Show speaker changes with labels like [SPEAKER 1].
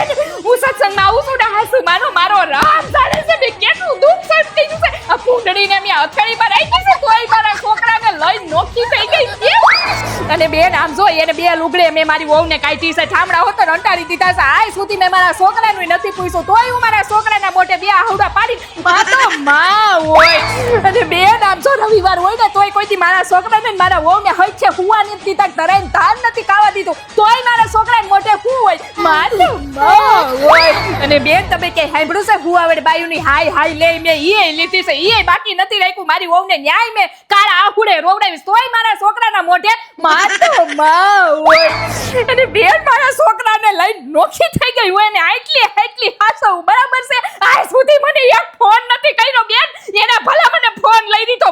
[SPEAKER 1] બેન હું સત્સંગમાં આવું છું ને હાસુ માનો મારો રામ જાણે છે બે કેટલું દુઃખ સહન થઈ ગયું છે આ કુંડળીને મેં હથેળીમાં રાખી છે તોય મારા છોકરાને લઈ નોખી થઈ ગઈ અને બેન આમ જો એને બે લુગડે મેં મારી વહુને કાઢી છે ઠામડા હોત ને અંટાડી દીધા છે આય સુધી મેં મારા છોકરાનું નથી પૂછ્યું તોય હું મારા છોકરાના મોઢે બે આહુડા પાડી આ તો માં હોય અને બેન આમ જો રવિવાર હોય ને તોય કોઈથી મારા છોકરાને મારા વહુને હઈછે હુવા નથી દીધા ધરાઈને ધાન નથી ખાવા દીધું તોય મારા છોકરાને મોઢે હું હોય મારું માં હોય અને બેન તમે કે સાંભળ્યું છે હુવાવડ બાયુની હાય હાય લે મેં ઈ લીધી છે ઈ બાકી નથી રાખ્યું મારી વહુને ન્યાય મેં કાળા આહુડે રોવડાવીશ તોય મારા છોકરાના મોઢે મારું માં હોય અને બેન મારા છોકરાને લઈને નોખી થઈ ગઈ હોય ને આટલી હાસવ બરાબર છે આજ સુધી મને એક ફોન નથી કર્યો બેન એના ભલા મને ફોન લઈ દીધો